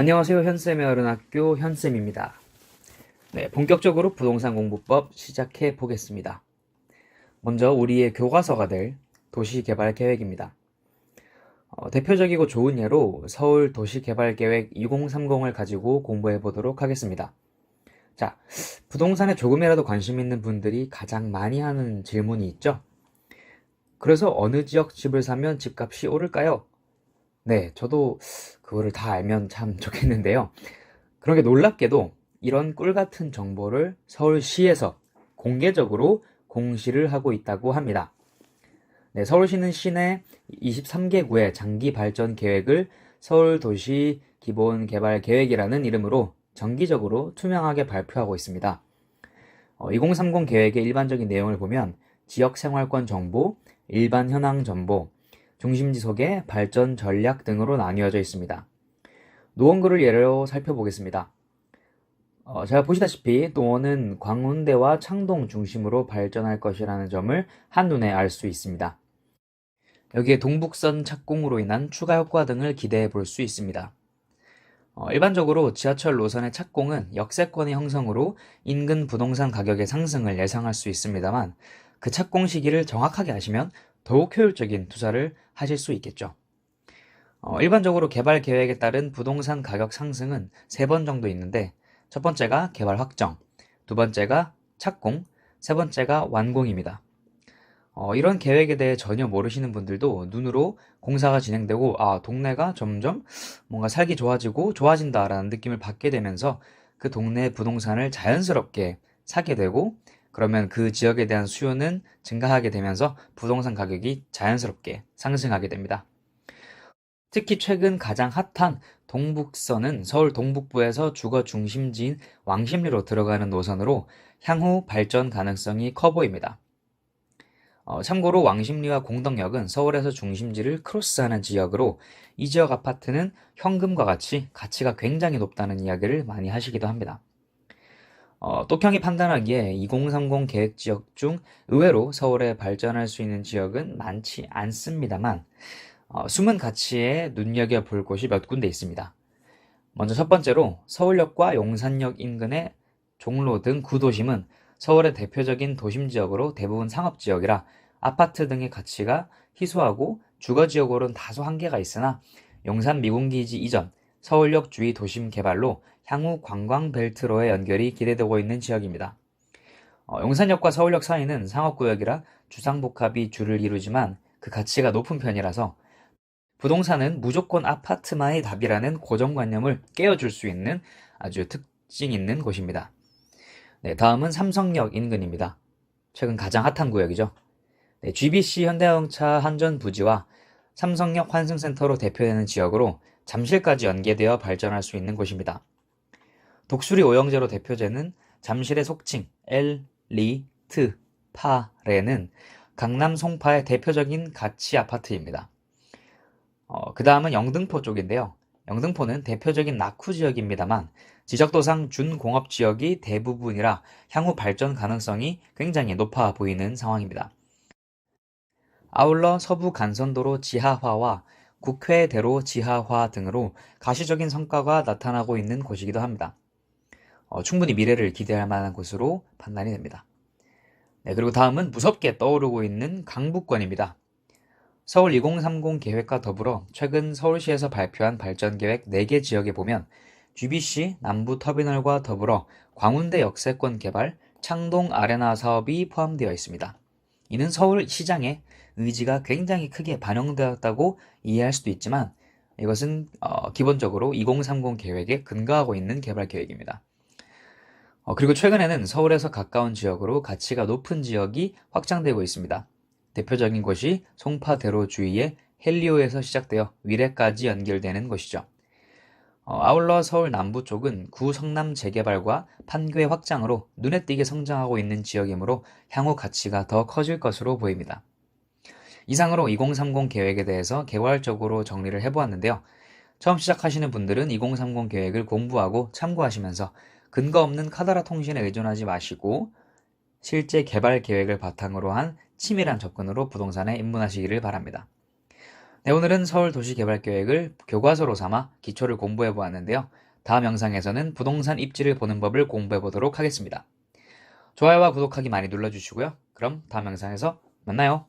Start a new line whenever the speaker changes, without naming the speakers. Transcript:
안녕하세요. 현쌤의 어른학교 현쌤입니다. 네, 본격적으로 부동산 공부법 시작해 보겠습니다. 먼저 우리의 교과서가 될 도시개발계획입니다. 대표적이고 좋은 예로 서울 도시개발계획 2030을 가지고 공부해 보도록 하겠습니다. 자, 부동산에 조금이라도 관심 있는 분들이 가장 많이 하는 질문이 있죠? 그래서 어느 지역 집을 사면 집값이 오를까요? 네, 저도 그거를 다 알면 참 좋겠는데요. 그러게 놀랍게도 이런 꿀 같은 정보를 서울시에서 공개적으로 공시를 하고 있다고 합니다. 네, 서울시는 시내 23개 구의 장기 발전 계획을 서울도시 기본개발 계획이라는 이름으로 정기적으로 투명하게 발표하고 있습니다. 2030 계획의 일반적인 내용을 보면 지역 생활권 정보, 일반 현황 정보, 중심지 소개, 발전 전략 등으로 나뉘어져 있습니다. 노원구를 예로 살펴보겠습니다. 제가 보시다시피 노원은 광운대와 창동 중심으로 발전할 것이라는 점을 한눈에 알 수 있습니다. 여기에 동북선 착공으로 인한 추가 효과 등을 기대해 볼 수 있습니다. 일반적으로 지하철 노선의 착공은 역세권의 형성으로 인근 부동산 가격의 상승을 예상할 수 있습니다만 그 착공 시기를 정확하게 아시면 더욱 효율적인 투자를 하실 수 있겠죠. 일반적으로 개발 계획에 따른 부동산 가격 상승은 3번 정도 있는데 첫 번째가 개발 확정, 두 번째가 착공, 세 번째가 완공입니다. 이런 계획에 대해 전혀 모르시는 분들도 눈으로 공사가 진행되고 동네가 점점 뭔가 살기 좋아지고 좋아진다라는 느낌을 받게 되면서 그 동네 부동산을 자연스럽게 사게 되고 그러면 그 지역에 대한 수요는 증가하게 되면서 부동산 가격이 자연스럽게 상승하게 됩니다. 특히 최근 가장 핫한 동북선은 서울 동북부에서 주거 중심지인 왕십리로 들어가는 노선으로 향후 발전 가능성이 커 보입니다. 참고로 왕십리와 공덕역은 서울에서 중심지를 크로스하는 지역으로 이 지역 아파트는 현금과 같이 가치가 굉장히 높다는 이야기를 많이 하시기도 합니다. 똑형이 판단하기에 2030 계획 지역 중 의외로 서울에 발전할 수 있는 지역은 많지 않습니다만 숨은 가치에 눈여겨볼 곳이 몇 군데 있습니다. 먼저 첫 번째로 서울역과 용산역 인근의 종로 등 구도심은 서울의 대표적인 도심지역으로 대부분 상업지역이라 아파트 등의 가치가 희소하고 주거지역으로는 다소 한계가 있으나 용산 미군기지 이전, 서울역 주위 도심 개발로 향후 관광벨트로의 연결이 기대되고 있는 지역입니다. 용산역과 서울역 사이는 상업구역이라 주상복합이 주를 이루지만 그 가치가 높은 편이라서 부동산은 무조건 아파트만이 답이라는 고정관념을 깨워줄 수 있는 아주 특징 있는 곳입니다. 네, 다음은 삼성역 인근입니다. 최근 가장 핫한 구역이죠. 네, GBC 현대자동차 한전 부지와 삼성역 환승센터로 대표되는 지역으로 잠실까지 연계되어 발전할 수 있는 곳입니다. 독수리 오형제로 대표되는 잠실의 속칭 L, 리, 트, 파레는 강남 송파의 대표적인 가치 아파트입니다. 그 다음은 영등포 쪽인데요. 영등포는 대표적인 낙후 지역입니다만 지적도상 준공업 지역이 대부분이라 향후 발전 가능성이 굉장히 높아 보이는 상황입니다. 아울러 서부 간선도로 지하화와 국회대로 지하화 등으로 가시적인 성과가 나타나고 있는 곳이기도 합니다. 충분히 미래를 기대할 만한 곳으로 판단이 됩니다. 네, 그리고 다음은 무섭게 떠오르고 있는 강북권입니다. 서울 2030 계획과 더불어 최근 서울시에서 발표한 발전계획 4개 지역에 보면 GBC 남부터미널과 더불어 광운대 역세권 개발, 창동 아레나 사업이 포함되어 있습니다. 이는 서울시장의 의지가 굉장히 크게 반영되었다고 이해할 수도 있지만 이것은 기본적으로 2030 계획에 근거하고 있는 개발 계획입니다. 그리고 최근에는 서울에서 가까운 지역으로 가치가 높은 지역이 확장되고 있습니다. 대표적인 곳이 송파대로 주위의 헬리오에서 시작되어 위례까지 연결되는 곳이죠. 아울러 서울 남부 쪽은 구 성남 재개발과 판교의 확장으로 눈에 띄게 성장하고 있는 지역이므로 향후 가치가 더 커질 것으로 보입니다. 이상으로 2030 계획에 대해서 개괄적으로 정리를 해보았는데요. 처음 시작하시는 분들은 2030 계획을 공부하고 참고하시면서 근거 없는 카더라 통신에 의존하지 마시고 실제 개발 계획을 바탕으로 한 치밀한 접근으로 부동산에 입문하시기를 바랍니다. 네, 오늘은 서울도시개발계획을 교과서로 삼아 기초를 공부해 보았는데요. 다음 영상에서는 부동산 입지를 보는 법을 공부해 보도록 하겠습니다. 좋아요와 구독하기 많이 눌러주시고요. 그럼 다음 영상에서 만나요.